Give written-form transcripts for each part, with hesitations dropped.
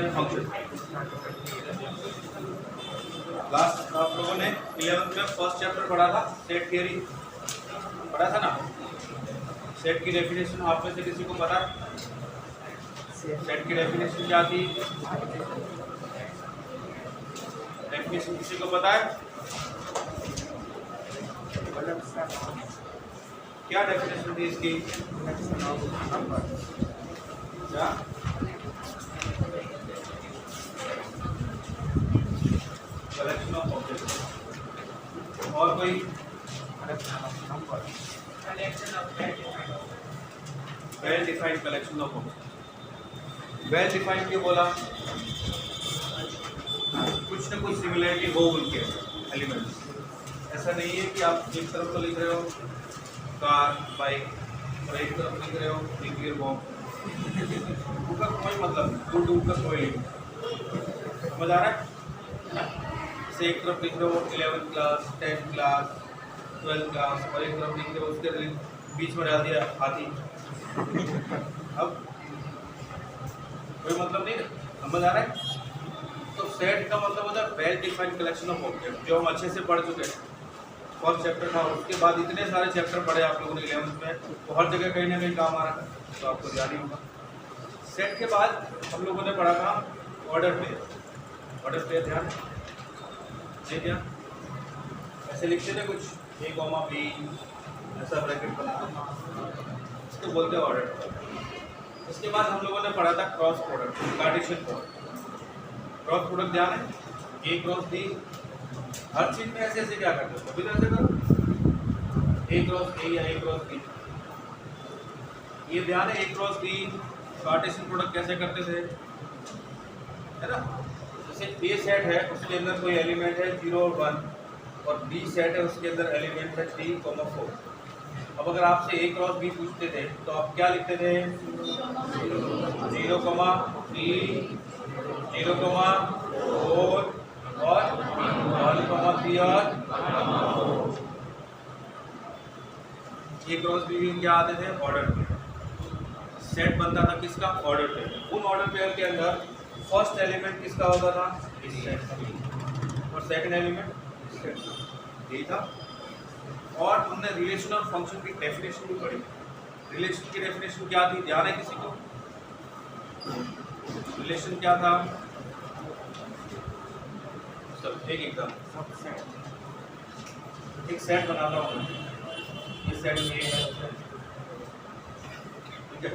Differential function. Last आप लोगों ने 11th में फर्स्ट चैप्टर पढ़ा था, सेट थियरी पढ़ा था ना। सेट की डेफिनेशन आप में से किसी को पता है? सेट की डेफिनेशन क्या थी? डेफिनेशन किसी को पता है? क्या डेफिनेशन थी इसकी? क्या? Collection of object. और कोई? Well defined collection of object. Well defined क्यों बोला? कुछ ना कुछ सिमिलरिटी हो उनके एलिमेंट्स। ऐसा नहीं है कि आप एक तरफ तो लिख रहे हो कार बाइक और एक तरफ लिख रहे हो न्यूक्लियर बॉम्ब। उनका कोई मतलब नहीं, दूर का कोई लिंक। समझ आ रहा है? जैसे एक तरफ लिख रहे हो 11th class 10th class 12th class और एक तरफ लिख रहे हो उसके बीच में डाल दिया हाथी। अब कोई मतलब नहीं, समझ आ रहा है? तो सेट का मतलब होता है well defined collection of object, जो हम अच्छे से पढ़ चुके हैं। फर्स्ट चैप्टर था, उसके बाद इतने सारे चैप्टर पढ़े आप लोगों ने 11th में, तो हर जगह कहीं ना कहीं काम आ रहा है, तो आपको ध्यान ही होगा। सेट के बाद हम लोगों ने पढ़ा था ऑर्डर पेयर। ऑर्डर पेयर ध्यान नहीं ध्यान? ऐसे लिखते थे कुछ A, B ऐसा ब्रैकेट बना, इसको बोलते हैं ऑर्डर पेयर। उसके बाद हम लोगों ने पढ़ा था cross product, Cartesian product. Cross product ध्यान है? A क्रॉस B, हर चीज में ऐसे ऐसे क्या करते हो, कभी तो ऐसे करो A क्रॉस A या A क्रॉस B। ये ध्यान है? A cross B Cartesian product कैसे करते थे, है ना? जैसे A सेट है, उसके अंदर कोई एलिमेंट है 0 और 1, और B सेट है, उसके अंदर एलिमेंट है 3, 4। अब अगर आपसे A क्रॉस B पूछते थे तो आप क्या लिखते थे? 0, 3, 0, 4 और 1, 3 और A क्रॉस B में क्या आते थे? Order pair. सेट बनता था किसका? Order pair. उन ऑर्डर पेयर के अंदर फर्स्ट एलिमेंट किसका होता था? इस सेट का, और सेकंड एलिमेंट इस सेट का, यही था। और हमने रिलेशन और फंक्शन की डेफिनेशन भी पढ़ी। रिलेशन की डेफिनेशन क्या थी, ध्यान है किसी को? रिलेशन क्या था? सब एक एकदम एक सेट बनाता हूँ, ये सेट ये है, ठीक है?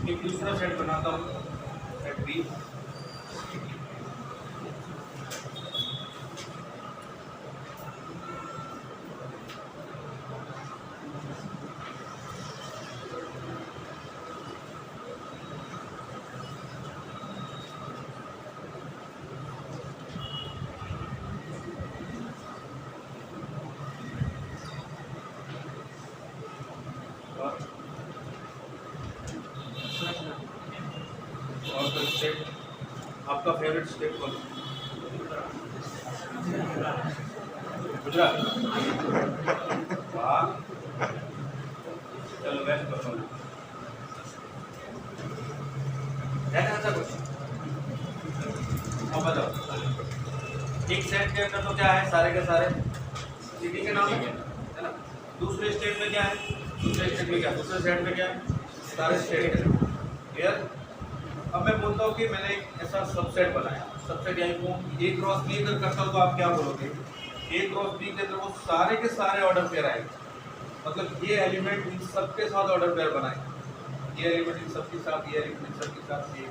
एक दूसरा सेट बनाता हूँ, सेट बी। और कोई स्टेट आपका फेवरेट स्टेट कौन? गुजरात। वाह, चलो वेस्ट बंगाल है ना? ऐसा कुछ अब बताओ। एक सेट के अंदर तो क्या है, सारे के सारे सिटी के नाम है ना? दूसरे स्टेट में क्या है? दूसरे स्टेट में क्या? दूसरे सेट में क्या है? सारे स्टेट है। क्लियर? अब मैं बोलता हूँ कि मैंने एक ऐसा सबसेट बनाया, सबसेट यानी वो A क्रॉस B अगर करता हूँ तो आप क्या बोलोगे? A क्रॉस B के अंदर वो सारे के सारे ऑर्डर पेयर आएंगे, मतलब ये एलिमेंट इन सबके साथ ऑर्डर पेयर बनाएंगे, ये एलिमेंट इन सबके साथ, ये एलिमेंट इन सबके साथ, ये।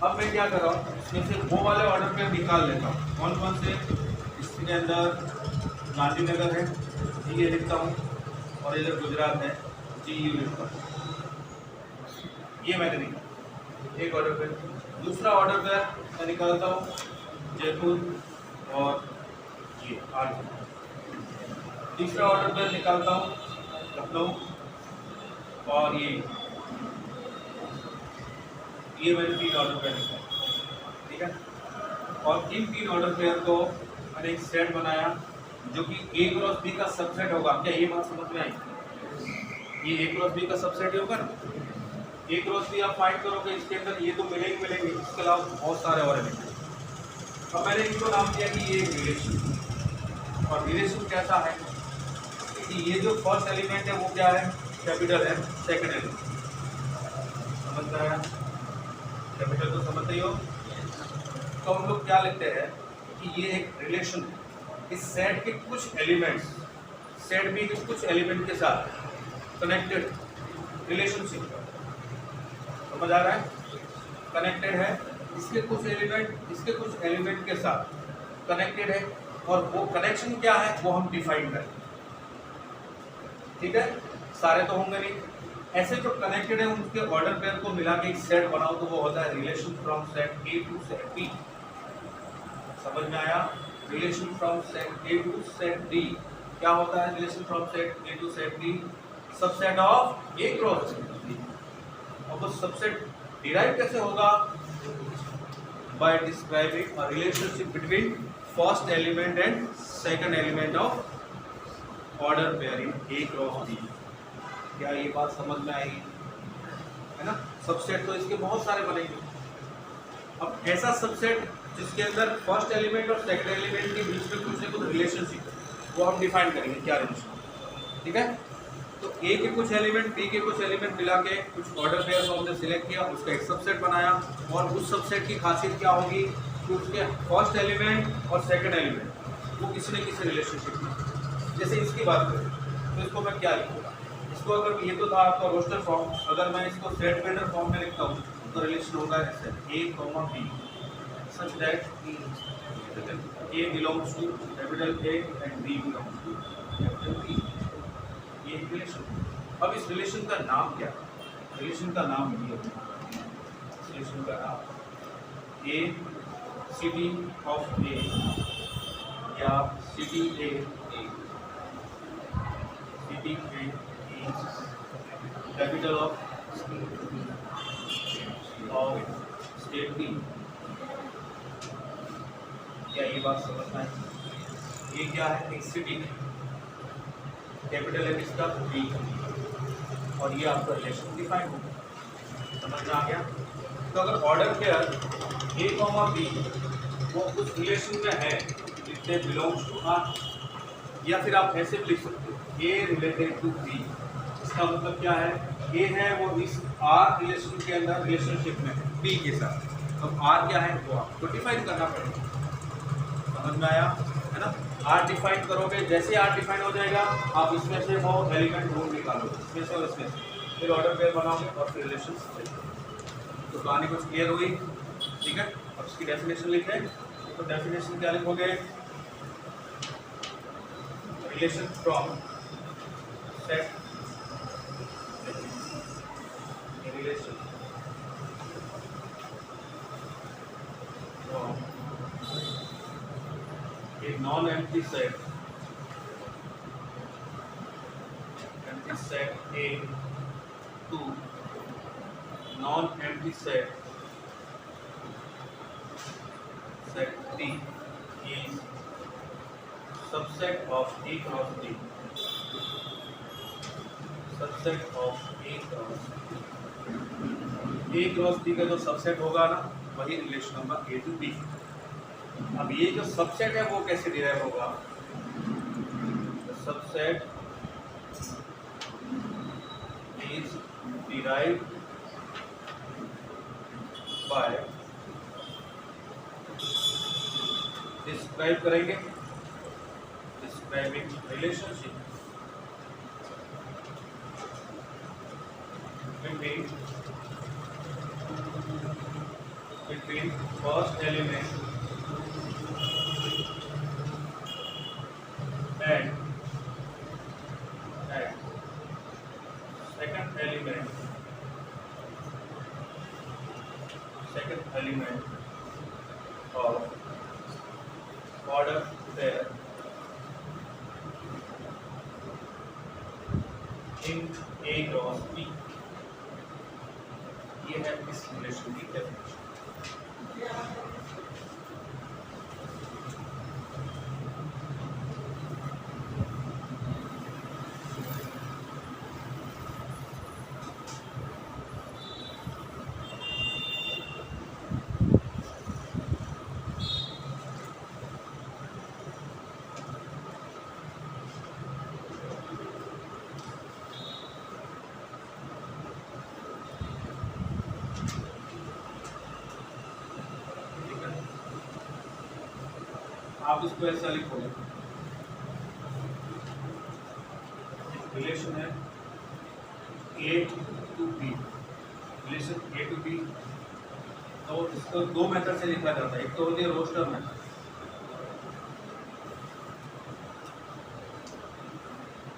अब मैं क्या कर रहा हूँ, इसमें से वो वाले ऑर्डर पेयर निकाल लेता हूँ। कौन कौन से? इसके अंदर गांधीनगर है, जी ये लिखता हूँ, और इधर गुजरात है, जी यू लिखता हूँ। ये मैंने निकाला एक ऑर्डर पेयर। दूसरा ऑर्डर पेयर मैं निकालता हूँ जयपुर और ये आठ। तीसरा ऑर्डर पेयर निकालता हूँ लखनऊ, और ये मैंने 3 ऑर्डर पेयर निकाला, ठीक है। और इन 3 ऑर्डर पेयर को मैंने एक सेट बनाया जो कि A क्रॉस B का सबसेट होगा। क्या ये बात समझ में आई? ये A क्रॉस B का सबसेट ही होगा ना। A क्रॉस B आप फाइंड करोगे, इसके अंदर ये तो मिलेंगे, इसके अलावा बहुत सारे और एलिमेंट। अब मैंने इनको नाम दिया कि ये रिलेशन, और रिलेशन कैसा है कि ये जो फर्स्ट एलिमेंट है वो क्या है, कैपिटल है, सेकंड एलिमेंट समझ में आया? कैपिटल तो समझते ही हो। तो हम लोग क्या लिखते हैं कि ये एक रिलेशन है, इस सेट के कुछ एलिमेंट्स, सेट बी के कुछ एलिमेंट के साथ कनेक्टेड रिलेशनशिप, समझ आ रहा है? कनेक्टेड है, इसके कुछ एलिमेंट के साथ कनेक्टेड है, और वो कनेक्शन क्या है वो हम डिफाइन करें, ठीक है। सारे तो होंगे नहीं, ऐसे जो कनेक्टेड है उनके ऑर्डर पेयर को मिला के एक सेट बनाओ तो वो होता है relation from set A to set B. समझ में आया? Relation from set A to set D क्या होता है? Relation from set A to set D subset of A cross B. और वो सबसेट डिराइव कैसे होगा? By describing a relationship between first element and second element of order pair in A cross B. क्या ये बात समझ में आएगी? है ना। सबसेट तो इसके बहुत सारे बनेंगे। अब ऐसा सबसेट जिसके अंदर फर्स्ट एलिमेंट और सेकंड एलिमेंट के बीच में कुछ न कुछ रिलेशनशिप, वो हम डिफाइन करेंगे क्या रिलेशन, ठीक है। तो ए के कुछ एलिमेंट, बी के कुछ एलिमेंट मिला के कुछ ऑर्डर पेयर को हमने सिलेक्ट किया, उसका एक सबसेट बनाया, और उस सबसेट की खासियत क्या होगी कि उसके फर्स्ट एलिमेंट और सेकंड एलिमेंट वो किसी न किसी रिलेशनशिप में। जैसे इसकी बात करें तो इसको मैं क्या लिखूँगा? इसको अगर ये तो था आपका रोस्टर फॉर्म, अगर मैं इसको सेट बिल्डर फॉर्म में लिखता हूँ तो रिलेशन होगा ऐसे A, B such that A belongs to capital A and B belongs to capital B। ये रिलेशन। अब इस रिलेशन का नाम क्या है? रिलेशन का नाम ये है, रिलेशन का नाम A सिटी ऑफ A या city A capital of state B. क्या ये बात समझना है? ये क्या है? एक सिटी, कैपिटल है किसका? बी, और ये आपका रिलेशन डिफाइन होगा। समझ में आ गया? तो अगर ऑर्डर पेयर A, B वो उस रिलेशन में है जिससे बिलोंग्स टू आर, या फिर आप ऐसे भी लिख सकते हो A रिलेटेड टू B। इसका मतलब क्या है? A है वो इस R रिलेशन के अंदर रिलेशनशिप में है B के साथ, अब R क्या है वो आपको डिफाइन करना पड़ेगा। समझ में आया? है ना। R डिफाइन करोगे, जैसे R डिफाइन हो जाएगा आप इसमें से वो एलिमेंट ढूंढ निकालोगे, इसमें से और इसमें से, फिर ऑर्डर पेयर बनाओगे और फिर रिलेशन। तो कहानी कुछ क्लियर हुई, ठीक है। अब इसकी डेफिनेशन लिखें, तो डेफिनेशन क्या लिखोगे? Relation from set relation from a non-empty set A to non-empty set B is subset of A cross B. Subset of A cross B का जो सबसेट होगा ना वही रिलेशन होगा A to B। अब ये जो सबसेट है वो कैसे डिराइव होगा? Subset is derived by, describe करेंगे, describing relationship between first element and second element of order pair in A cross B, ये है इस रिलेशन की डेफिनेशन। आप इसको ऐसा लिखोगे, रिलेशन है A to B, relation A to B. तो इसको दो मेथड से लिखा जाता है, एक तो होती है रोस्टर मेथड।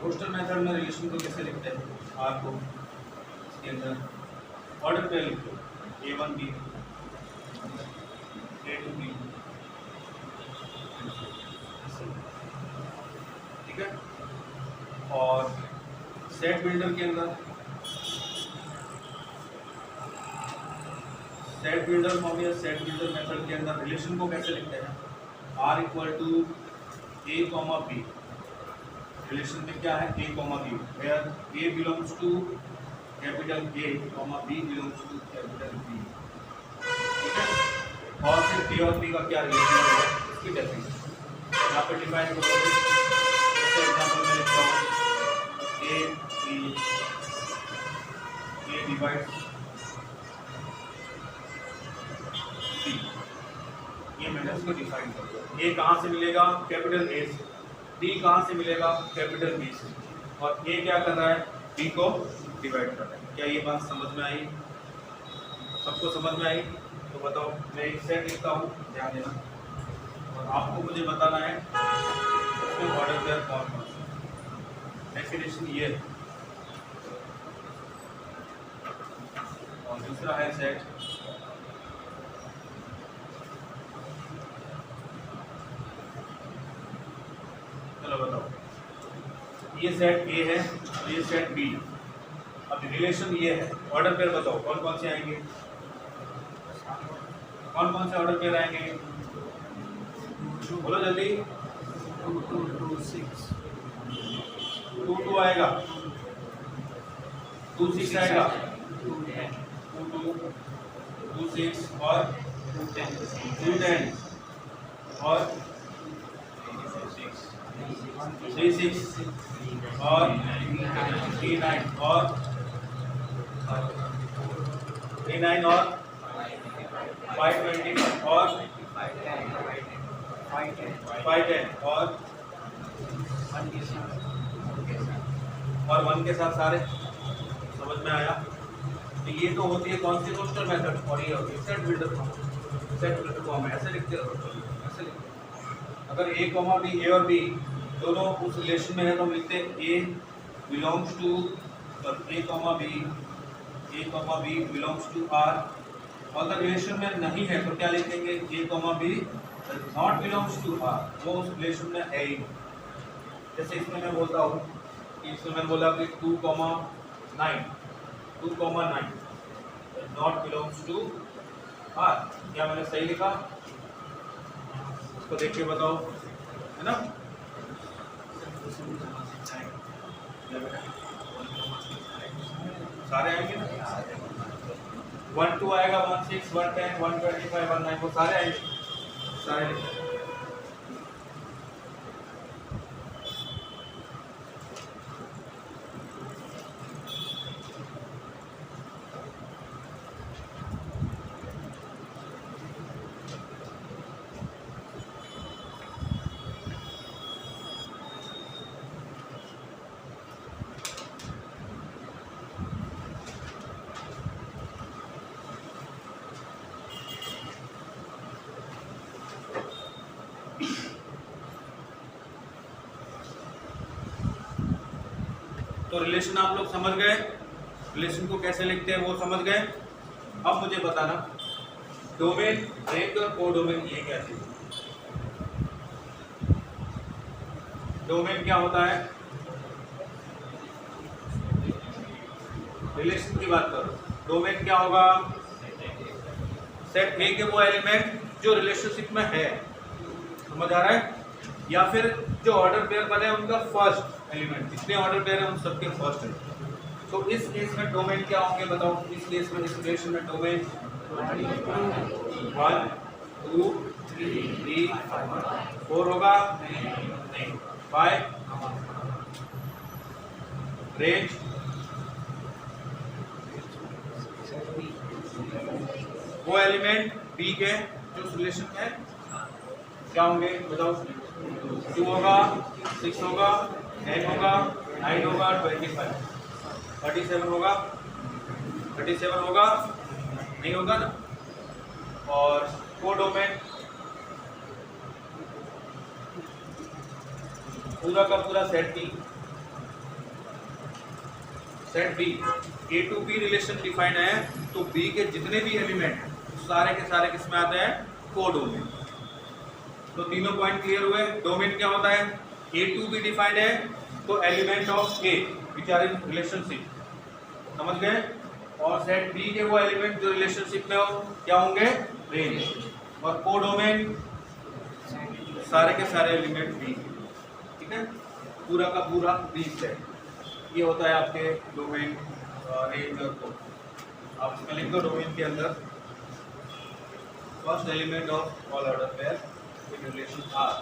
रोस्टर मेथड में रिलेशन को कैसे लिखते हैं, आर को इसके अंदर ऑर्डर पे लिखो, A1 B, A2 B, ठीक है। और सेट बिल्डर के अंदर सेट बिल्डर फॉर्म या सेट बिल्डर मेथड के अंदर रिलेशन को कैसे लिखते हैं, R equal to A comma B। Relation में क्या है, A comma B, where A belongs to capital A comma B belongs to capital B, ठीक है। और फिर A और B का क्या रिलेशन है, इसकी डेफिनेशन यहाँ पे डिफाइन करोगे। जैसे एग्जांपल में लिखता हूँ A डिवाइड्स B, ये मैंने उसको डिफाइन कर दिया। A कहाँ से मिलेगा, कैपिटल A से। B कहाँ से मिलेगा, कैपिटल B से। और A क्या कर रहा है, B को डिवाइड कर रहा है। क्या ये बात समझ में आई, सबको समझ में आई? तो बताओ, मैं एक सेट लिखता हूँ, ध्यान देना, और आपको मुझे बताना है इसमें ऑर्डर पेयर कौन कौन सा। डेफिनेशन ये है, और दूसरा है सेट चलो बताओ, ये सेट A है और ये सेट B। अब रिलेशन ये है, ऑर्डर पेयर बताओ कौन कौन से आएंगे, कौन कौन से ऑर्डर पेयर आएंगे, बोलो जल्दी। 2 2 आएगा, 2 6 आएगा, 2 2 2 6 और 2 10 और 3 6 और 3 9 और 3 9 और 5 20 और 5 10 और 1 के साथ सारे। समझ में आया? तो ये तो होती है कौन सी, रोस्टर मेथड, और ये होती है set builder form. Set builder form ऐसे लिखते रहो, ऐसे लिखते। अगर A कॉमा B, A और B दोनों उस रिलेशन में है तो हम लिखते हैं A belongs to A comma B belongs to R। और अगर रिलेशन में नहीं है तो क्या लिखेंगे, A comma B not belongs to R, वो उस रिलेशन में है ही। जैसे इसमें मैं बोलता हूँ कि इसमें मैंने बोला कि 2 comma 9 not belongs to R। क्या मैंने सही लिखा? इसको देख के बताओ, है ना? सारे आएंगे ना, 1 2 आएगा, 1 6 1 10 1 25 1 9, वो सारे आएंगे, सारे लिखो। तो रिलेशन आप लोग समझ गए, रिलेशन को कैसे लिखते हैं वो समझ गए। अब मुझे बताना डोमेन, रेंज और कोडोमेन ये क्या चीज है। डोमेन क्या होता है, रिलेशनशिप की बात करो, डोमेन क्या होगा? सेट ए के वो एलिमेंट जो रिलेशनशिप में है, समझ आ रहा है? या फिर जो ऑर्डर पेयर बने उनका फर्स्ट एलिमेंट, जितने ऑर्डर पेयर है उन सबके फर्स्ट है। तो इस केस में डोमेन क्या होंगे बताओ? इस केस में, इस रिलेशन में डोमेन 1 2 3 4 होगा, नहीं 5 रेंज वो एलिमेंट बी के जो उस रिलेशन में क्या होंगे बताओ? 2 होगा, 6 होगा, 10 होगा, 9 होगा, 25 37 होगा, 37 होगा, नहीं होगा ना? और कोडोमेन पूरा का पूरा set B, set B A to B relation defined है, तो बी के जितने भी एलिमेंट सारे के सारे किसमें आते हैं? कोडोमेन। तो तीनों पॉइंट क्लियर हुए। डोमेन क्या होता है? ए टू बी डिफाइंड है तो element of A which are in relationship, समझ गए? और सेट बी के वो एलिमेंट जो रिलेशनशिप में हो क्या होंगे? रेंज। और कोडोमेन सारे के सारे एलिमेंट बी, ठीक है? पूरा का पूरा बी सेट, ये होता है आपके डोमेन रेंज और कोड। आप इसमें लिख दो डोमेन के अंदर first element of all order pair in relation R.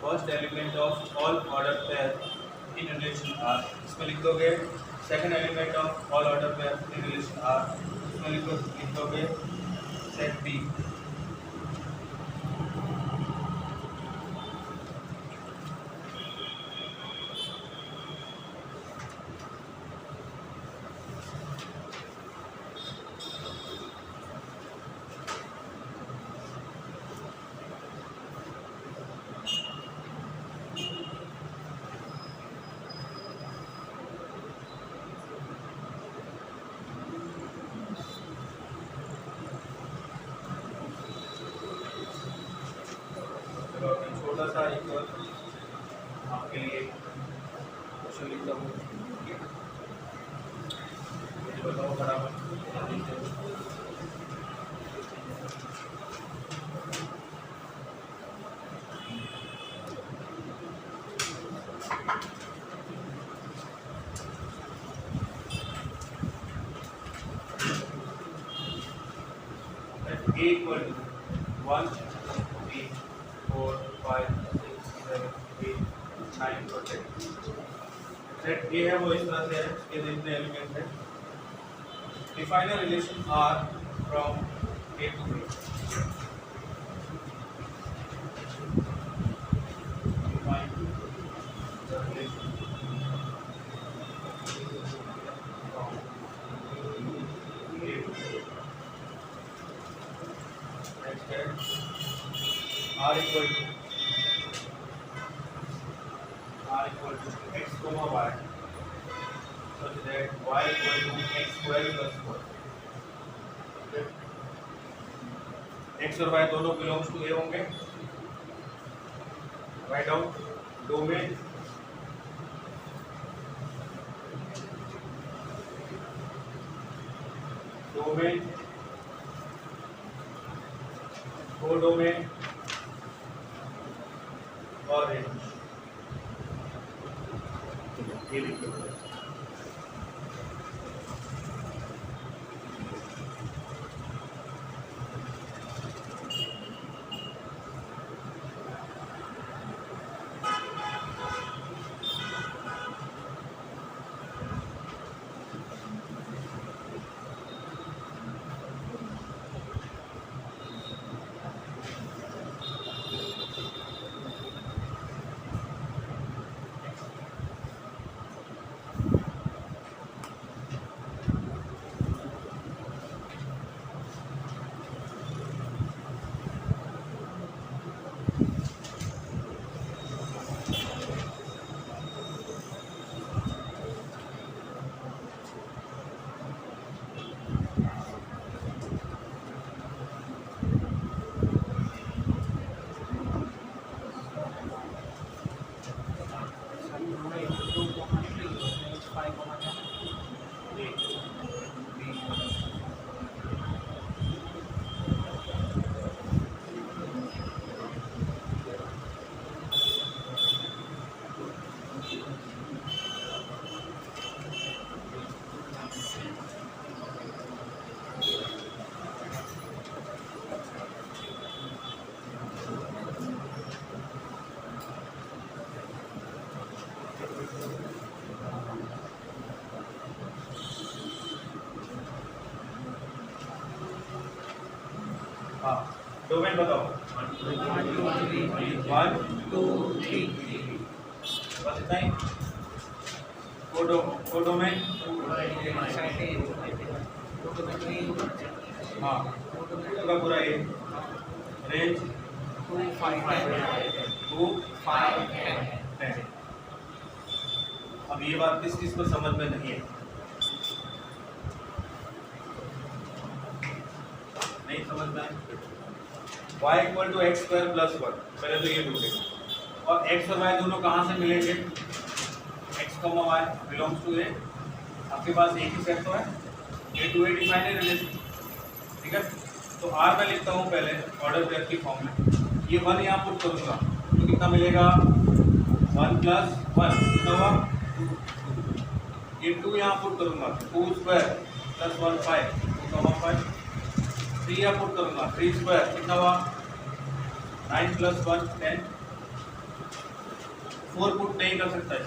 First element of all order pair in relation R, इसमें लिख दोगे second element of all order pair in relation R, इसमें लिख दोगे सेट बी। छोटा सा एक आपके लिए क्वेश्चन लिखता हूँ, मुझे बताओ बराबर। A equal to 1 3 4 5 6 7 8 9 और 10। सेट A है वो इस तरह से है, इसके जितने एलिमेंट है। Define a relation R from A to B। Define the relation from A to B। Next है R equal to x comma y such that y equal to x square plus 4। x और y दोनों belongs to A होंगे। Right out domain codomain और range. ये लिखो। Domain बताओ। 1 2 3 बस इतना ही। कोडोमेन हाँ पूरा पूरा ये रेंज 2 5 2 5 10। अब ये बात किस किस को समझ में नहीं है? नहीं समझ में आए? y equal to x square plus 1, पहले तो ये ढूंढेगा। और x और y दोनों कहाँ से मिलेंगे? x comma y belongs to a। आपके पास एक ही सेट तो है, a टू a डिफाइन है रिलेशन, ठीक है। तो r मैं लिखता हूँ पहले ऑर्डर पेयर की फॉर्म में। ये 1 यहाँ पुट करूँगा तो कितना मिलेगा? 1 प्लस 1 कितना हुआ? 2। ये 2 यहाँ पुट करूँगा 2 स्क्वायर प्लस 1 5 2 5। 3 यहाँ पुट करूँगा 3 स्क्वायर कितना हुआ? 9 प्लस 1 10। 4 पुट नहीं कर सकता है।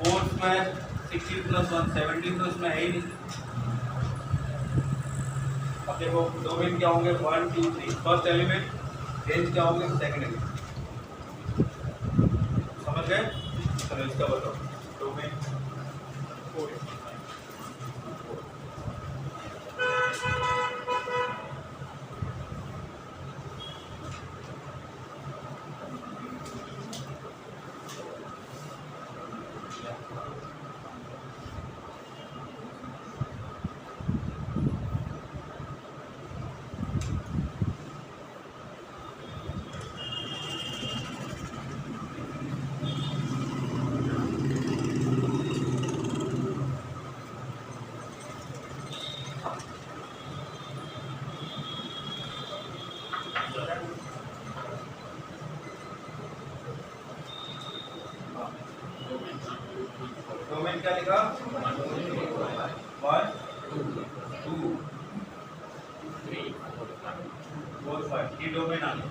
4 स्क्वायर 16 प्लस 1 17, तो इसमें है ही नहीं। अब देखो डोमेन क्या होंगे? 1 2 3 फर्स्ट एलिमेंट, रेंज क्या होंगे? Second element. समझ गए? चलो इसका बताओ। डोमेन 4 डोमेन क्या लिखा? 1 2 3 4 5 ये डोमेन आ गया।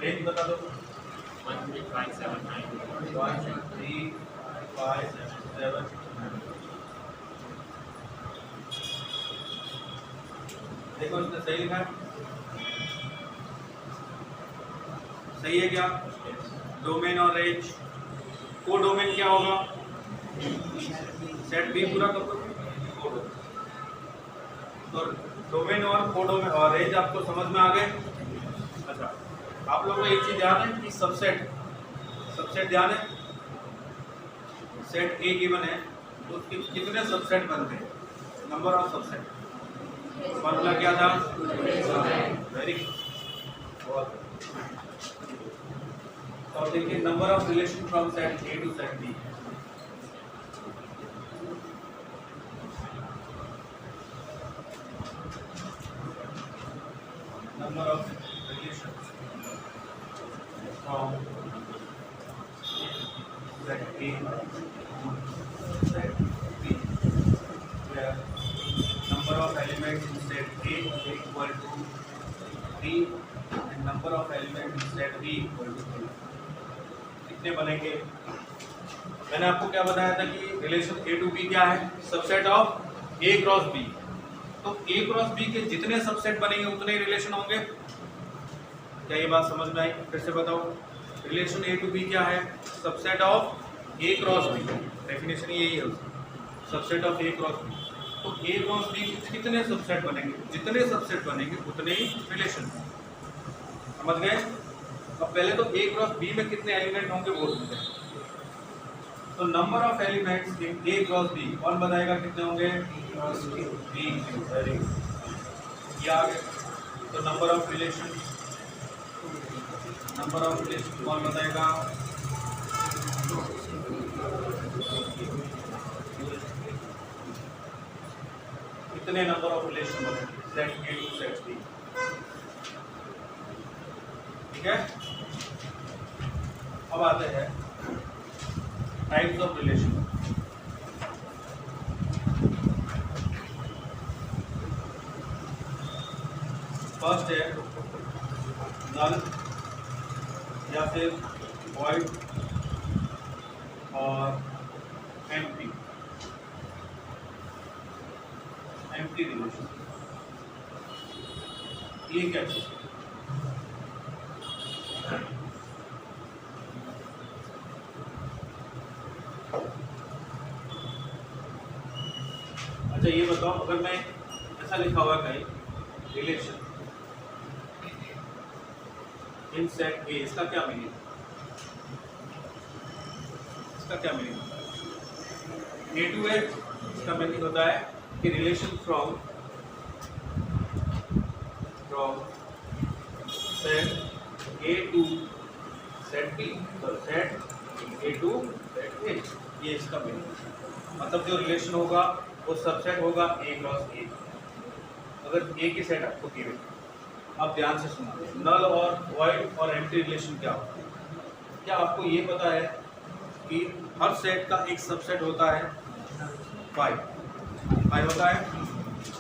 रेंज बता दो। 1 3 5 7 9 1 3 5 7 देखो इसने सही लिखा है। सही है क्या? डोमेन और रेंज। को डोमेन क्या होगा? सेट बी पूरा कर दो। तो डोमेन और कोडोमेन और रेंज आपको समझ में आ गए? अच्छा, आप लोगों को एक चीज ध्यान है कि सबसेट ध्यान है। सेट ए गिवन है तो उसके कितने सबसेट बनते हैं? Number of subset. फॉर्मूला क्या था? Very good. तो देखिए number of relation from set A to set B. Number of relations from set A to set B, where number of elements in set A equal to 3 and number of elements in set B equal to 3. कितने बनेंगे? मैंने आपको क्या बताया था कि relation A to B क्या है? Subset of A cross B। तो A क्रॉस B के जितने सबसेट बनेंगे उतने ही रिलेशन होंगे। क्या ये बात समझ में आई? फिर से बताओ। रिलेशन A टू B क्या है? Subset of A cross B। Definition यही है उसकी, subset of A cross B। तो A क्रॉस B के कितने सबसेट बनेंगे? जितने सबसेट बनेंगे उतने ही रिलेशन। समझ गए? अब पहले तो A क्रॉस B में कितने एलिमेंट होंगे वो ढूंढते हैं। तो number of elements in A cross B कौन बताएगा कितने होंगे? B। Very good. ये आ गए। तो नंबर ऑफ रिलेशन कौन बताएगा? कितने नंबर ऑफ रिलेशन बनेंगे set A to set B? ठीक है। अब आते हैं टाइप्स ऑफ रिलेशन। फर्स्ट है नल या फिर वॉइड और एम्प्टी रिलेशन। ये क्या चीज है? अच्छा ये बताओ, अगर मैं ऐसा लिखा हुआ है कहीं रिलेशन इन सेट ए, इसका क्या मीनिंग? इसका क्या मीनिंग होता है? ए टू एच, इसका मीनिंग होता है कि relation from set A to set B, set A to set A, ये इसका मीनिंग। मतलब जो रिलेशन होगा वो सबसेट होगा ए क्रॉस ए, अगर ए की सेट आपको गिवन। अब ध्यान से सुना, नल और वॉइड और एम्प्टी रिलेशन क्या होता है? क्या आपको ये पता है कि हर सेट का एक सबसेट होता है फाइव होता है?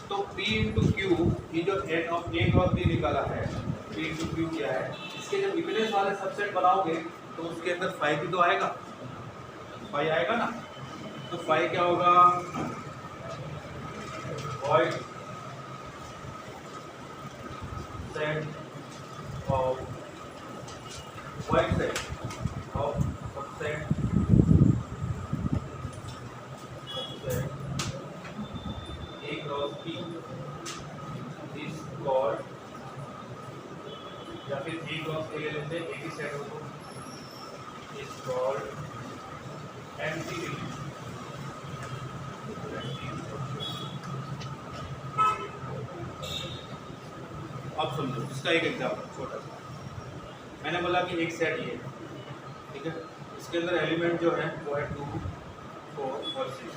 तो P इंटू क्यू, ये जो n of A cross B निकाला है, P इंटू क्यू क्या है, इसके जब इक्विवेलेंस वाले सबसेट बनाओगे तो उसके अंदर 5 भी तो आएगा, 5 आएगा ना। तो 5 क्या होगा? Void set of void set of subset A cross B is called, या फिर A क्रॉस A ले लेते हैं, एक ही सेट हो तो इज कॉल्ड एम्प्टी रिलेशन। अब समझो, इसका एक एग्जाम्पल छोटा सा। मैंने बोला कि एक सेट ये है, ठीक है, इसके अंदर एलिमेंट जो है वो है 2, 4 और 6।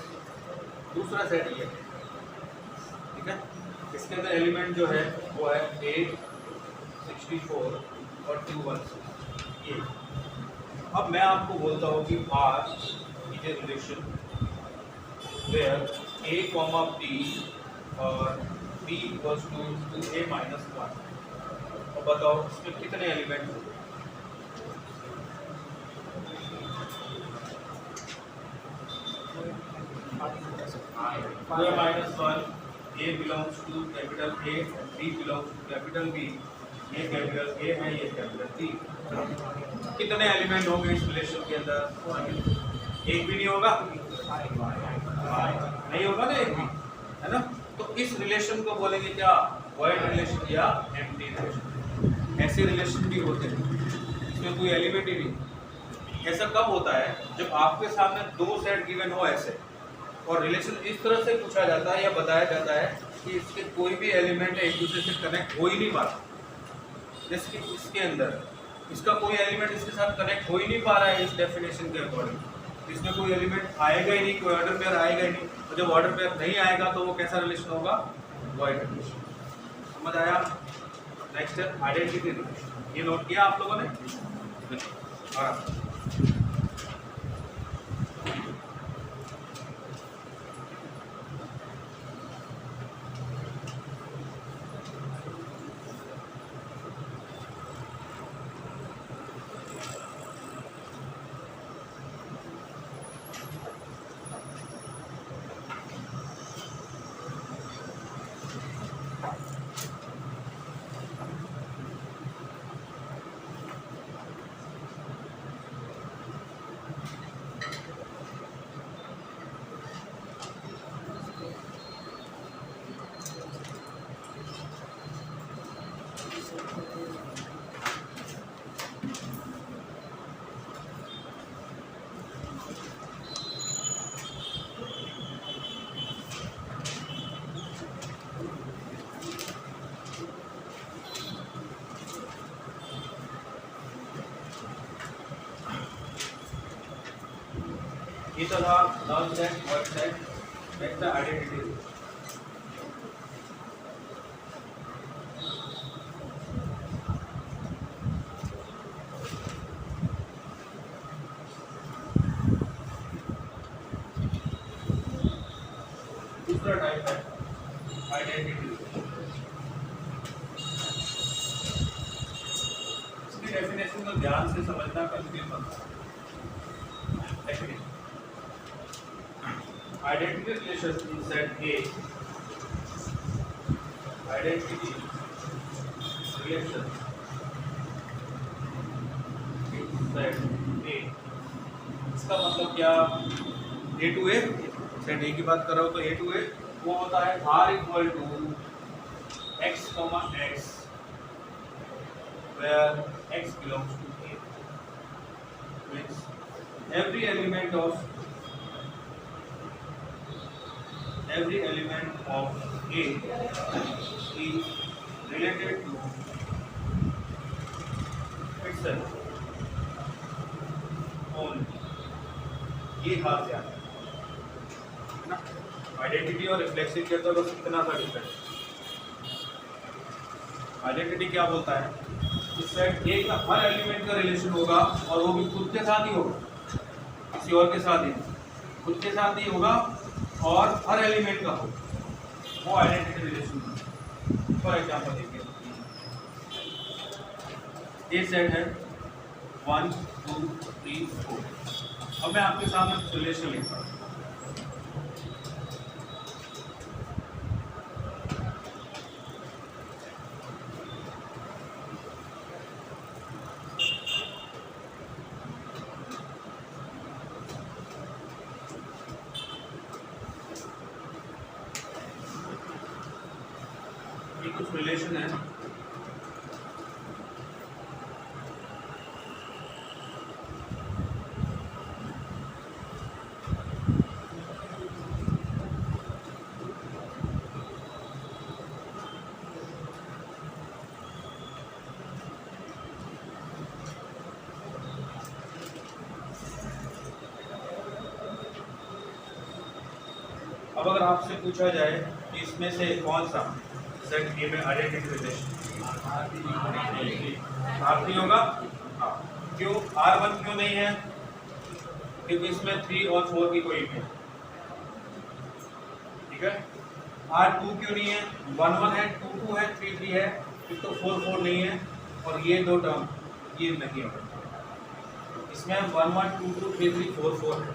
दूसरा सेट ये है, ठीक है, इसके अंदर एलिमेंट जो है वो है 8, 64 और 216 ये। अब मैं आपको बोलता हूँ कि R is a relation where A, B और B equals to A minus 1। और बताओ इसमें कितने एलिमेंट होंगे? A minus 1, A belongs to capital A, B belongs to capital B, ये कैपिटल A है, ये कैपिटल B। कितने एलिमेंट होंगे इस रिलेशन के अंदर? एक भी नहीं होगा, नहीं होगा ना, एक भी, है ना। तो इस रिलेशन को बोलेंगे क्या? वॉइड रिलेशन या एम्प्टी रिलेशन। ऐसे रिलेशन भी होते हैं इसमें कोई एलिमेंट ही नहीं। ऐसा कब होता है? जब आपके सामने दो सेट गिवन हो ऐसे, और रिलेशन इस तरह से पूछा जाता है या बताया जाता है कि इसके कोई भी एलिमेंट एक दूसरे से कनेक्ट हो ही नहीं पाता। जैसे कि इसके अंदर इसका कोई एलिमेंट इसके साथ कनेक्ट हो ही नहीं पा रहा है इस डेफिनेशन के अकॉर्डिंग, इसमें कोई एलिमेंट आएगा ही नहीं, कोई ऑर्डर पेयर आएगा ही नहीं। तो जब ऑर्डर पेयर नहीं आएगा तो वो कैसा रिलेशन होगा? Void relation. समझ आया? नेक्स्ट है आइडेंटिटी रिलेशन। ये नोट किया आप लोगों ने? हाँ, ये तो था non set, void set. Next है आइडेंटिटी। दूसरा टाइप है आइडेंटिटी। इसकी डेफिनेशन को ध्यान से समझना, कंफ्यूज मत होना। Identity relation in set A, identity relation set ए, इसका मतलब क्या, ए टू ए, सेट ए की बात कर रहा हूँ तो ए टू ए वो होता है R equal to x comma x where x belongs to A, means every element of A is related to itself only, ये हाथ से आता है ना। आइडेंटिटी और रिफ्लेक्सिव के अंदर बस इतना सा डिफरेंस। आइडेंटिटी क्या बोलता है कि सेट ए का हर एलिमेंट का रिलेशन होगा और वो भी खुद के साथ ही होगा, किसी और के साथ ही, खुद के साथ ही होगा और हर एलिमेंट का हो, वो आइडेंटिटी रिलेशन। फॉर एग्जांपल देखिए, ये सेट है 1 2 3 4। अब मैं आपके सामने रिलेशन लिखता हूँ। कुछ रिलेशन है, अब अगर आपसे पूछा जाए कि इसमें से कौन सा सेट ए में आइडेंटिटी रिलेशन आर नहीं होगा, हाँ, क्यों R1 क्यों नहीं है, क्योंकि इसमें 3 और 4 की कोई नहीं है, ठीक है। R2 क्यों नहीं है, 1 1 है, 2 2 है, 3 3 है, फिर तो 4 4 नहीं है, और ये दो टर्म ये नहीं है, इसमें 1 1 2 2 3 3 4 4 है।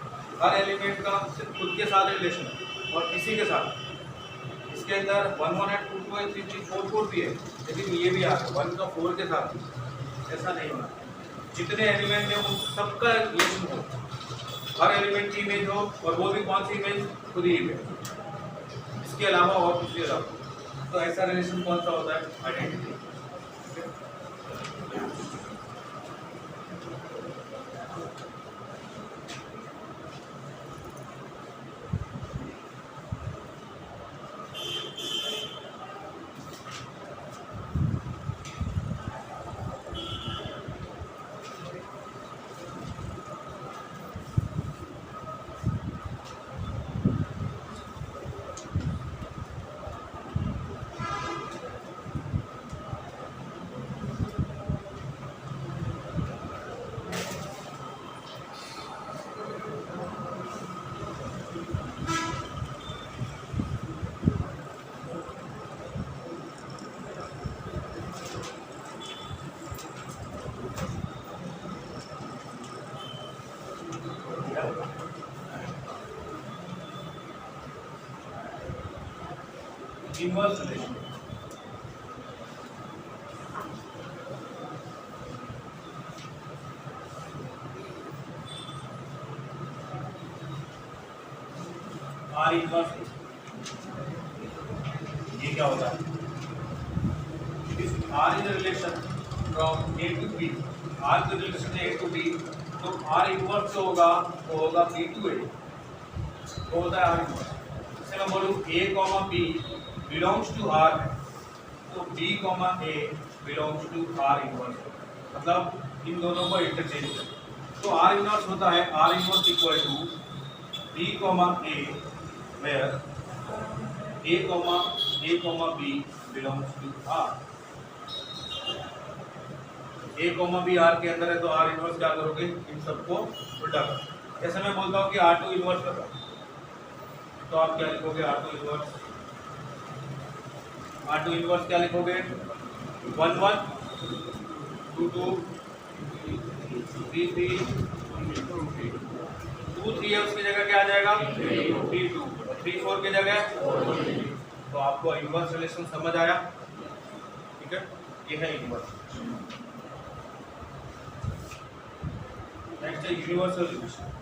हर एलिमेंट का खुद के साथ रिलेशन है और किसी के साथ, इसके अंदर 1 1 है, 2 2 है, 3 3 4 4 भी है, लेकिन ये भी आ गया 1 का 4 के साथ, ऐसा नहीं होना। जितने एलिमेंट हैं उन सबका रिलेशन हो, हर एलिमेंट की इमेज हो, और वो भी कौन सी इमेज, खुद ही इमेज, इसके अलावा और कुछ भी अलावा। तो ऐसा रिलेशन कौन सा होता है, identity. Inverse relation, R inverse, ये क्या होता है, R is relation from A to B, R की रिलेशन है ए टू बी, तो आर इनवर्स जो होगा वो होगा बी टू ए, वो होता है आर इनवर्स। जैसे मैं बोलूँ A comma B belongs to R है, तो B comma A belongs to R inverse, मतलब इन दोनों को इंटरचेंज करें। तो आर इनवर्स होता है R inverse equal to B comma A where A comma B belongs to R. A comma B R के अंदर है, तो आर इनवर्स क्या करोगे, इन सबको उल्टा करो। जैसे मैं बोलता हूँ कि R2 इनवर्स कर रहा हूँ, तो आप क्या लिखोगे, R2 इनवर्स, R2 इनवर्स क्या लिखोगे, 1 1 2 2 3 3 2 3 है, उसकी जगह क्या आ जाएगा 3 2, 3 4 की जगह। तो आपको इनवर्स रिलेशन समझ आया, ठीक है। ये है इनवर्स। नेक्स्ट है universal relation.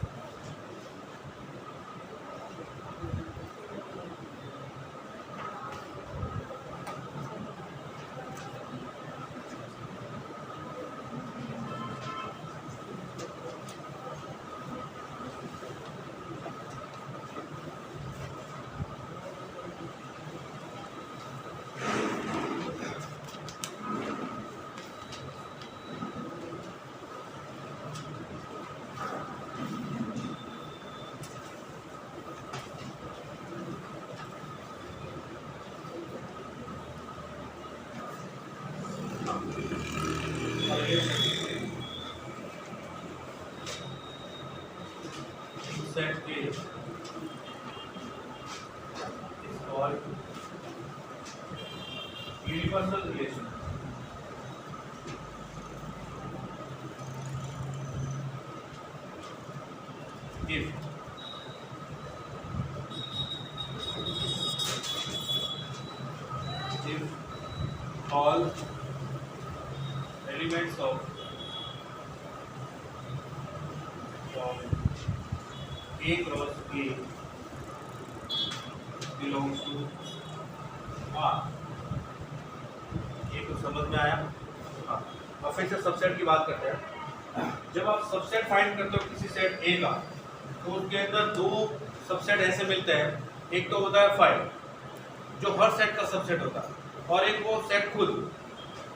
Set A is called universal relation. If all elements of A cross A belongs to R। ये तो समझ में आया। हाँ, अब फिर से सबसेट की बात करते हैं। जब आप सबसेट फाइंड करते हो किसी सेट A का, तो उसके अंदर दो सबसेट ऐसे मिलते हैं। एक तो होता है फाइव, जो हर सेट का सबसेट होता है, और एक वो सेट खुद,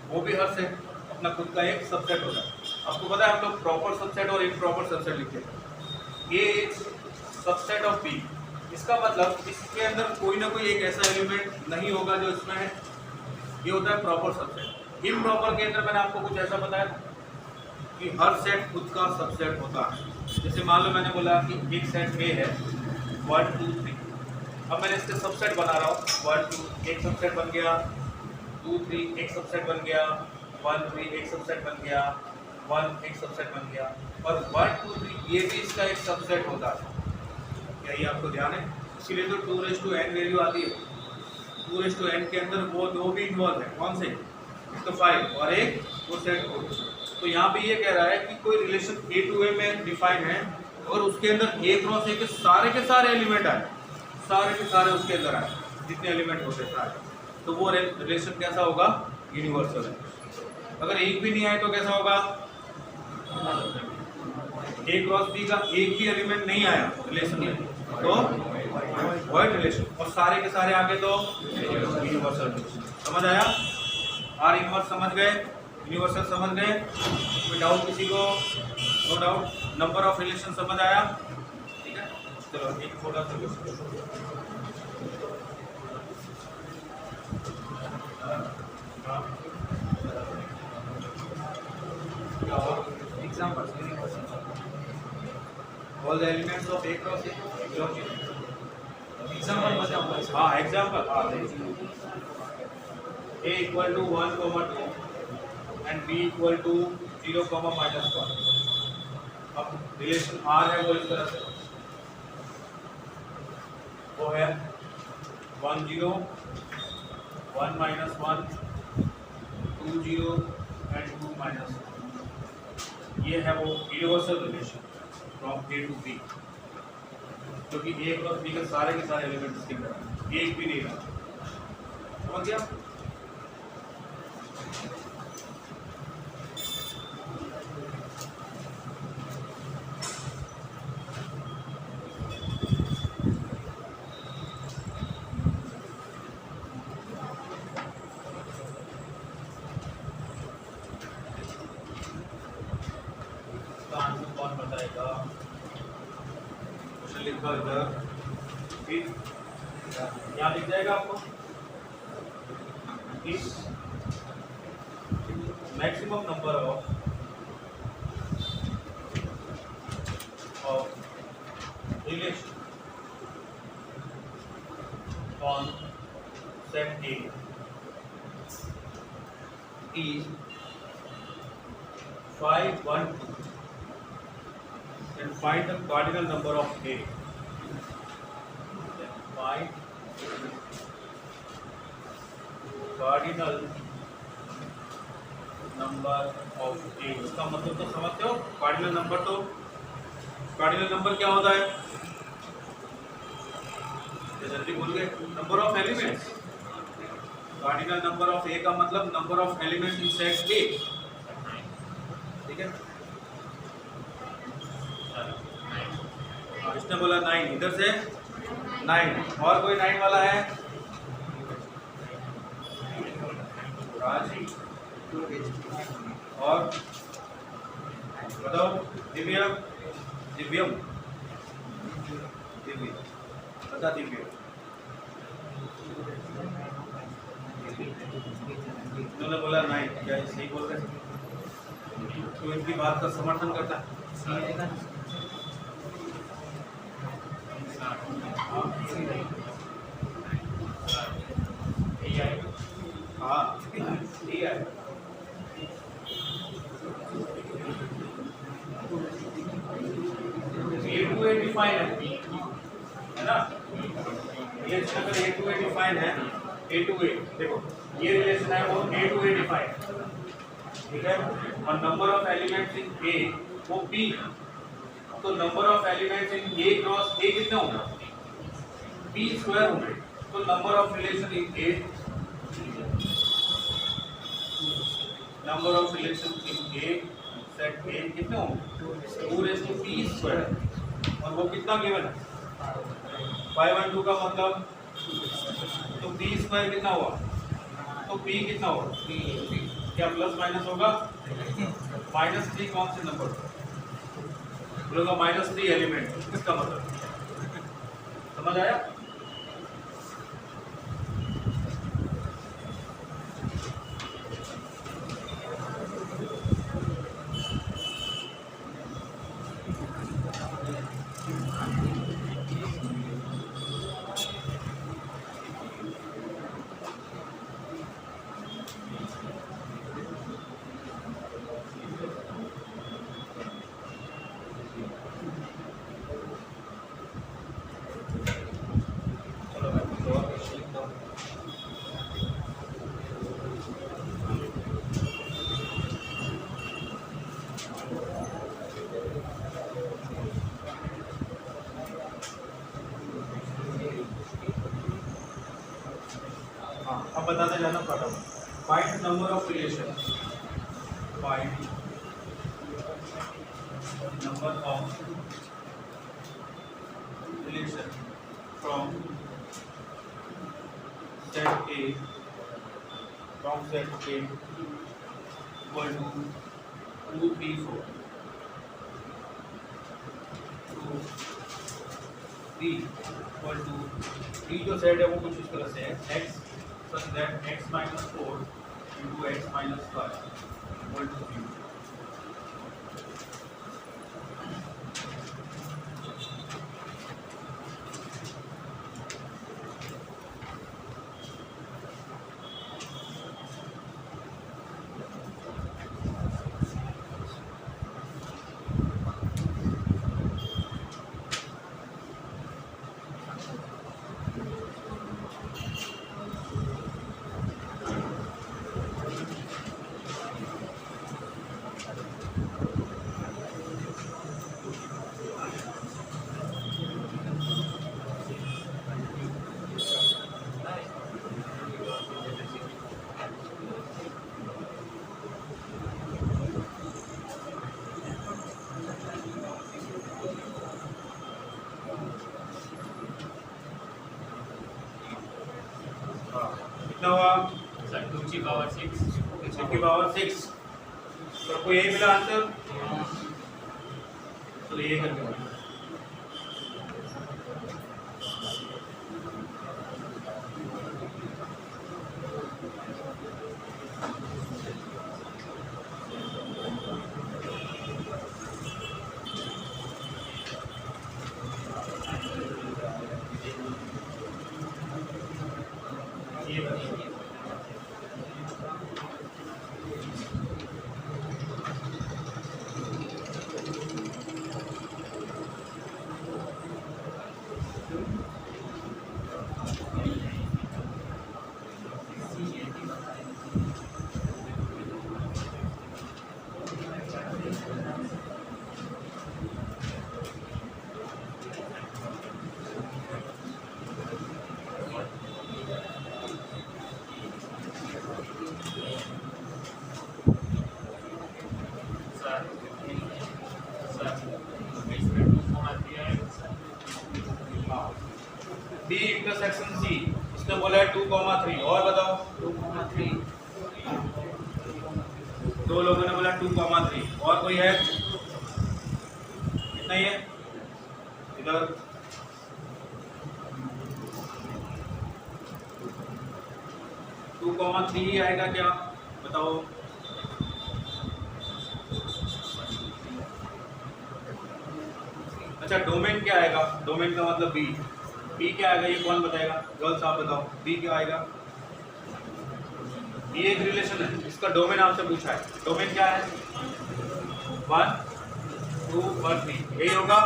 वो भी हर सेट अपना खुद का एक सबसेट होता है। आपको पता है हम लोग प्रॉपर सबसेट और इम्प्रॉपर सबसेट लिखते हैं। ये एक सबसेट ऑफ बी, इसका मतलब इसके अंदर कोई ना कोई एक ऐसा एलिमेंट नहीं होगा जो इसमें है। ये होता है प्रॉपर सबसेट। इम्प्रॉपर के अंदर मैंने आपको कुछ ऐसा बताया कि हर सेट खुद का सबसेट होता है। जैसे मान लो मैंने बोला कि एक सेट ए है 1 2 3, अब मैंने इसके सबसेट बना रहा हूँ 1 2, एक सबसेट बन गया, 2 3 एक सबसेट बन गया, 1 3 एक सबसेट बन गया, 1 एक सबसेट बन गया, और 1 2 3 ये भी इसका एक सबसेट होता है। यही आपको ध्यान है, इसीलिए तो 2n वैल्यू आती है। 2n के अंदर वो दो भी इन्वॉल्व है। कौन से? एक तो 5 और एक वो सेट कोड। तो यहाँ पे ये कह रहा है कि कोई रिलेशन A to A में डिफाइन है, और उसके अंदर A क्रॉस A के सारे एलिमेंट आए, सारे के सारे उसके अंदर आए, जितने एलिमेंट होते हैं सारे, तो वो रिलेशन कैसा होगा? यूनिवर्सल है। अगर एक भी नहीं आए तो कैसा होगा? A क्रॉस B का एक भी एलिमेंट नहीं आया रिलेशन में, तो वॉइड रिलेशन, और सारे के सारे आगे तो यूनिवर्सल रिलेशन। समझ आया? आर इनवर्स समझ गए, यूनिवर्सल समझ गए? कोई डाउट किसी को? No doubt. Number of relation समझ आया? ठीक है, चलो एक छोटा सा example. All the elements of A cross A belong to example बताओ। हाँ एग्जांपल, हाँ A equal to 1, 2 and B equal to 0, -1। अब रिलेशन R है वो इस तरह से, वो है 1 0 1 -1 2 0 and 2 -1। ये है वो universal relation from A to B, क्योंकि A क्रॉस B के सारे एलिमेंट इसके अंदर, एक भी नहीं रहा। समझ गया? आंसर कौन बताएगा? क्वेश्चन लिखा इधर, फिर यहाँ लिख जाएगा आपको कि maximum number of relation on set A is 5 1 2 and find the cardinal number of A. Then find cardinal number of A. इसका मतलब तो समझते हो, कार्डिनल नंबर क्या होता है? जल्दी बोल गए, number of elements. Cardinal number of A का मतलब number of elements in set A, ठीक है। इसने बोला 9, इधर से 9, और कोई 9 वाला है? राज और बताओ, दिव्य बता, दिव्य उन्होंने बोला 9, क्या ये सही बोल रहे हैं? तो इनकी बात का समर्थन करता है। हाँ ठीक है, A2A डिफाइन है ना, रिलेशन अगर A2A डिफाइन है, A2A देखो ये रिलेशन है वो A2A डिफाइन, ठीक है। और number of elements in A वो P, तो number of elements in A cross A कितना होगा? P स्क्वायर होंगे। तो number of relation in A, number of relation in A set A कितने होंगे? 2p स्क्वायर, और वो कितना गिवन है? 512 का मतलब, तो p स्क्वायर कितना हुआ? तो p कितना होगा? क्या प्लस माइनस होगा? -3 कौन से नंबर बोलोगा? -3 एलिमेंट, इसका मतलब समझ आया? अब बताते जाना पड़ा। Find number of relation, find number of relation from set A, from set A equal to 2 3 4 2 3 equal to 3 जो सेट है वो कुछ इस तरह से है, x such that x minus 4 into x minus 5 equal to 0. कितना हुआ? 2 की पावर 6, 2 की पावर 6। सबको यही मिला आंसर? तो ये करके सर इसमें 2,3 आएगा सर। बी इंटरसेक्शन सी, इसने बोला है 2,3, और बताओ 2,3 दो लोगों ने बोला 2,3, और कोई है? कितना ही है इधर? 2,3 ही आएगा क्या, बताओ? अच्छा, डोमेन क्या आएगा? डोमेन का मतलब बी। बी क्या आएगा, ये कौन बताएगा? गर्ल्स आप बताओ, बी क्या आएगा? ये एक रिलेशन है, इसका डोमेन आपसे पूछा है। डोमेन क्या है? 1 2 और 3, यही होगा।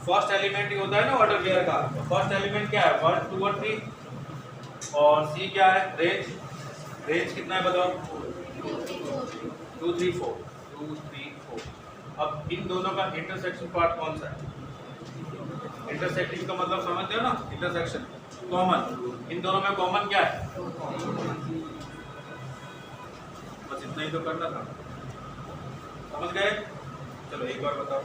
फर्स्ट एलिमेंट ही होता है ना ऑर्डर पेयर का। फर्स्ट एलिमेंट क्या है? 1 2 और 3। और सी क्या है? रेंज। रेंज कितना है बताओ? 2 3 4, 2 3 4। अब इन दोनों का इंटरसेक्शन पार्ट कौन सा है? इंटरसेक्टिंग का मतलब समझते हो ना, इंटरसेक्शन कॉमन। इन दोनों में कॉमन क्या है? बस इतना ही तो करना था, समझ गए? चलो एक बार बताओ।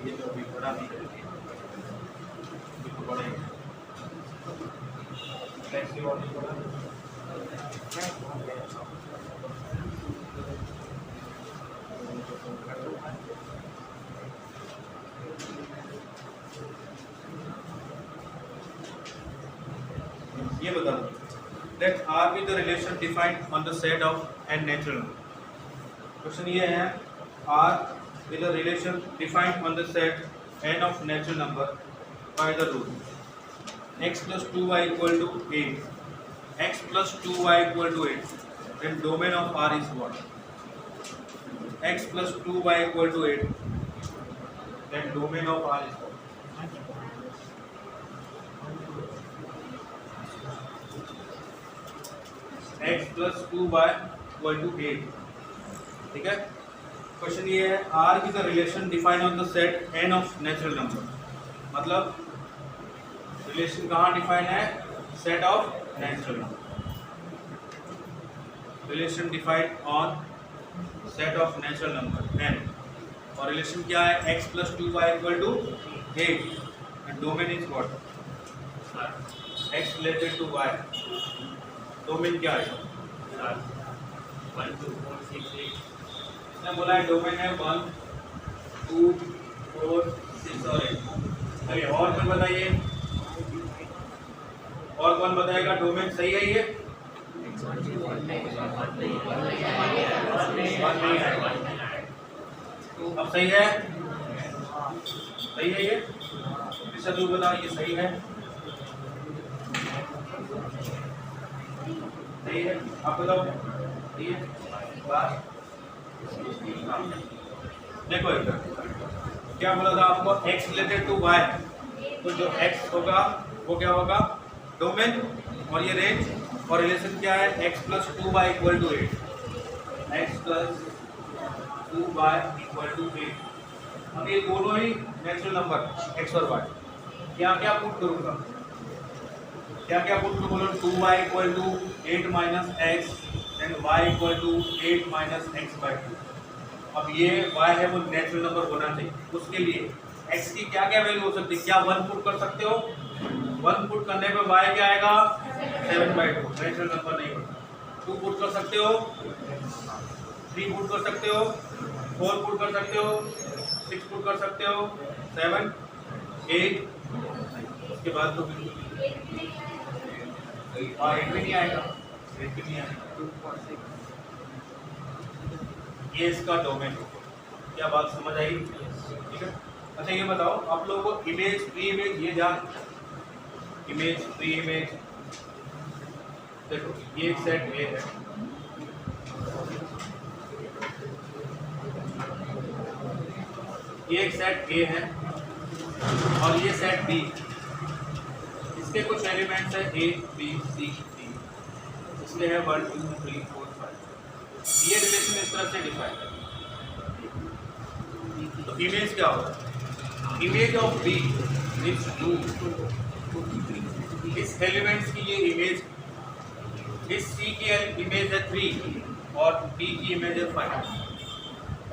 ये जो अभी बड़ा नहीं करेंगे, बिल्कुल बड़ा ही फ्लेक्सिबल और नहीं बड़ा। ये बता दो, let R be the relation defined on the set of n natural number। Question ये है, R be the relation defined on the set n of natural number by the rule x plus 2y equal to 8, x plus 2y equal to 8, then domain of R is what? X plus 2y equal to 8, then domain of R is what? x plus 2y equal to 8, ठीक है। Question ये है, R की the relation define on the set n of natural number, मतलब relation कहाँ define है? Set of natural number. Relation defined on set of natural number n, और relation क्या है? x plus 2y equal to 8, and domain is what? x related to y, domain क्या है? 1 2 4 6 8। इसने बोला है डोमेन है 1 2 4 6 और 8। चलिए और कोई बताइए, और कौन बताएगा डोमेन सही है ये? अब सही है? सही है ये? ऋषभ तू बताओ, ये सही है? सही है, आप बताओ। सही है? बात देखो एक क्या बोला था आपको? x रिलेटेड टू y, तो जो x होगा वो क्या होगा? डोमेन, और ये रेंज, और रिलेशन क्या है? x plus 2y equal to 8, x plus 2y equal to 8। अब ये दोनों ही नेचुरल नंबर x और y, क्या क्या पुट करूंगा? क्या क्या पुट में बोलो 2y equal to 8 minus x and y equal to 8 minus x by 2। अब ये y है वो नेचुरल नंबर होना चाहिए, उसके लिए x की क्या क्या वैल्यू हो सकती है? क्या 1 पुट कर सकते हो? 1 पुट करने पे y क्या आएगा? 7/2, नेचुरल नंबर नहीं होता। 2 पुट कर सकते हो, 3 पुट कर सकते हो, 4 पुट कर सकते हो, 6 पुट कर सकते हो, 7, 8, उसके बाद तो हाँ 8 भी नहीं आएगा, 8 भी नहीं आएगा। ये इसका डोमेन। क्या बात समझ आई? ठीक है। अच्छा ये बताओ आप लोगों को इमेज प्री इमेज ये जान, इमेज प्री इमेज, देखो ये एक सेट ए है, ये एक सेट ए है और ये सेट बी, इसके कुछ एलिमेंट्स है ए बी सी डी, इसके है 1 2 3 4 5। ये रिलेशन इस तरह से डिफाइन है। तो इमेज क्या होता है? इमेज ऑफ बी इज 2, इस एलिमेंट्स की ये इमेज, इस सी की इमेज है 3 और बी की इमेज है 5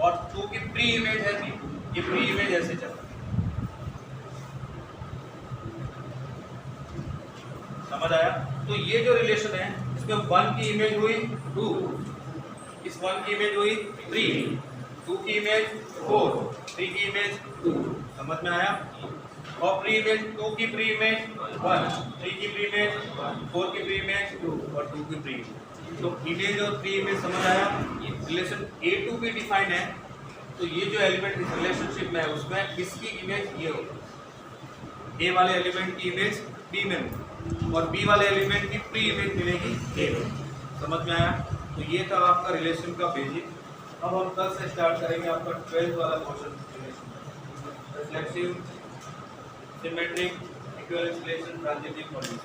और 2 की प्री इमेज है 3। ये प्री इमेज ऐसे चल रहा है, समझ आया? तो ये जो रिलेशन है इसमें 1 की इमेज हुई 2, इस 1 की इमेज हुई 3, 2 की इमेज 4, 3 की इमेज 2, समझ में आया? और प्री इमेज 2 की प्री इमेज 1, 3 की प्री इमेज 4 की प्री इमेज 2 और 2 की प्री इमेज। तो इमेज और प्री इमेज समझ आया? Relation A to B define है, तो ये जो एलिमेंट इस रिलेशनशिप में है उसमें इसकी इमेज ये होगी, A वाले एलिमेंट की इमेज B में होगी और B वाले एलिमेंट की प्री इमेज मिलेगी A में। समझ में आया? तो ये था आपका रिलेशन का बेसिक। अब हम कल से स्टार्ट करेंगे आपका 12th वाला question, reflexive, symmetric, equivalence relation, transitive module.